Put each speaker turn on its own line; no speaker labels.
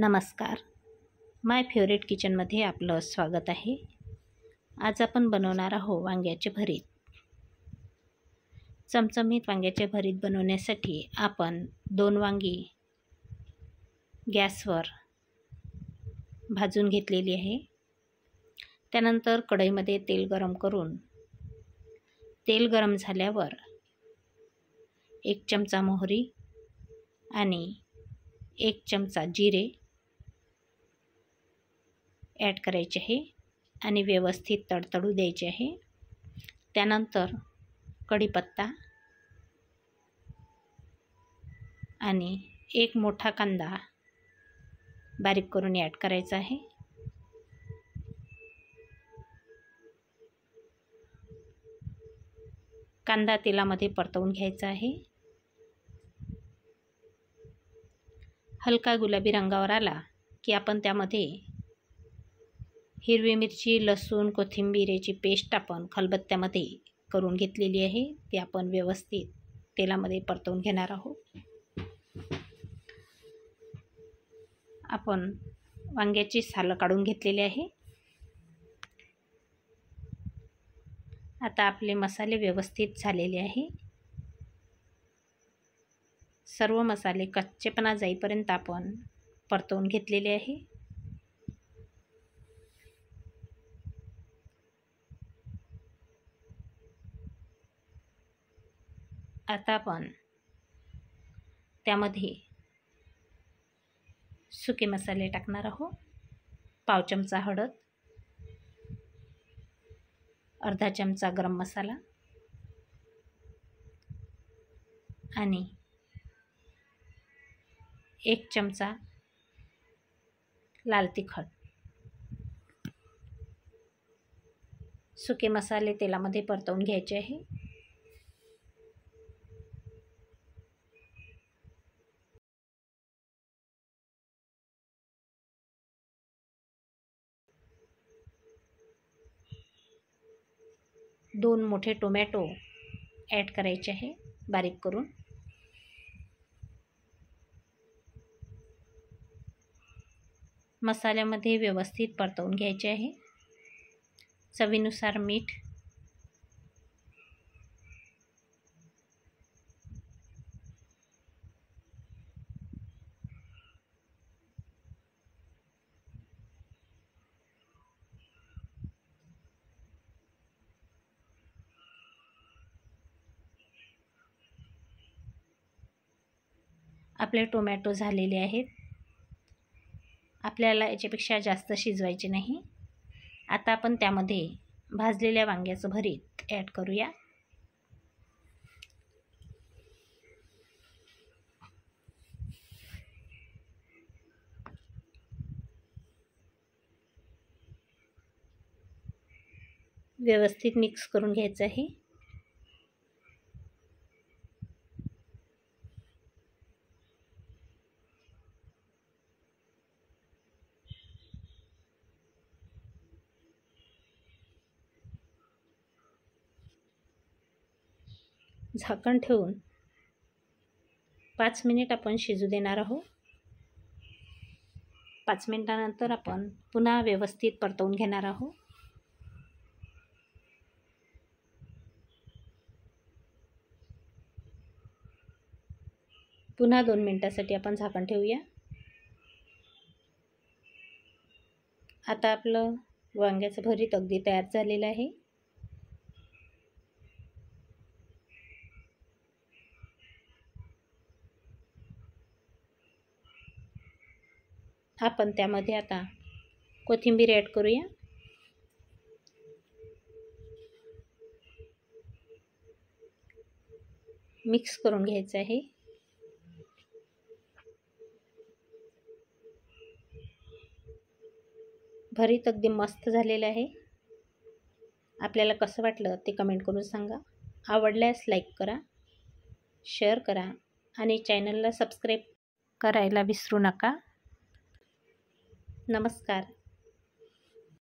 नमस्कार. माय फेवरेट किचनमध्ये आपलं स्वागत आहे. आज आपण बनवणार आहोत वांग्याचे भरीत. चमचमीत वांग्याचे भरीत बनवण्यासाठी आपण 2 वांगी गॅसवर भाजून घेतलेली आहे. त्यानंतर कढईमध्ये तेल गरम करून तेल गरम झाल्यावर 1 चमचा मोहरी आणि 1 चमचा जिरे ॲड करायचे आहे आणि व्यवस्थित तडतडू द्यायचे आहे. त्यानंतर कढीपत्ता आणि 1 मोठा कांदा बारीक करून ॲड करायचा आहे. कांदा तेलामध्ये परतवून घ्यायचा आहे. हलका गुलाबी रंगावर आला की आपण त्यामध्ये हिरवी मिरची, लसूण, कोथिंबीरची पेस्ट आपण खलबत्त्यामध्ये करून घेतलेली आहे. ती आपण व्यवस्थित तेलामध्ये परतवून घेणार आहोत. आपण वांग्याची सालं काढून घेतलेली आहे. आता आपले मसाले व्यवस्थित झालेले आहे. सर्व मसाले कच्चेपणा जाईपर्यंत आपण परतवून घेतलेले आहे. आता आपण त्यामध्ये सुके मसाले टाकणार आहोत. पाव चमचा हळद, अर्धा चमचा गरम मसाला आणि 1 चमचा लाल तिखट. सुके मसाले तेलामध्ये परतवून घ्यायचे आहे. दोन मोठे टोमॅटो ॲड करायचे आहे बारीक करून. मसाल्यामध्ये व्यवस्थित परतवून घ्यायचे आहे. चवीनुसार मीठ, आपले टोमॅटो झालेले आहेत. आपल्याला याच्यापेक्षा जास्त शिजवायचे नाही. आता आपण त्यामध्ये भाजलेल्या वांग्याचं भरीत ॲड करूया. व्यवस्थित मिक्स करून घ्यायचं आहे. झाकण ठेवून 5 मिनिट आपण शिजू देणार आहोत. 5 मिनिटानंतर आपण पुन्हा व्यवस्थित परतवून घेणार आहोत. पुन्हा 2 मिनिटासाठी आपण झाकण ठेवूया. आता आपलं वांग्याचं भरीत अगदी तयार झालेलं आहे. आपण त्यामध्ये आता कोथिंबीर ॲड करूया. मिक्स करून घ्यायचं आहे. भरीत अगदी मस्त झालेलं आहे. आपल्याला कसं वाटलं ते कमेंट करून सांगा. आवडल्यास लाईक करा, शेअर करा आणि चॅनलला सबस्क्राईब करायला विसरू नका. नमस्कार.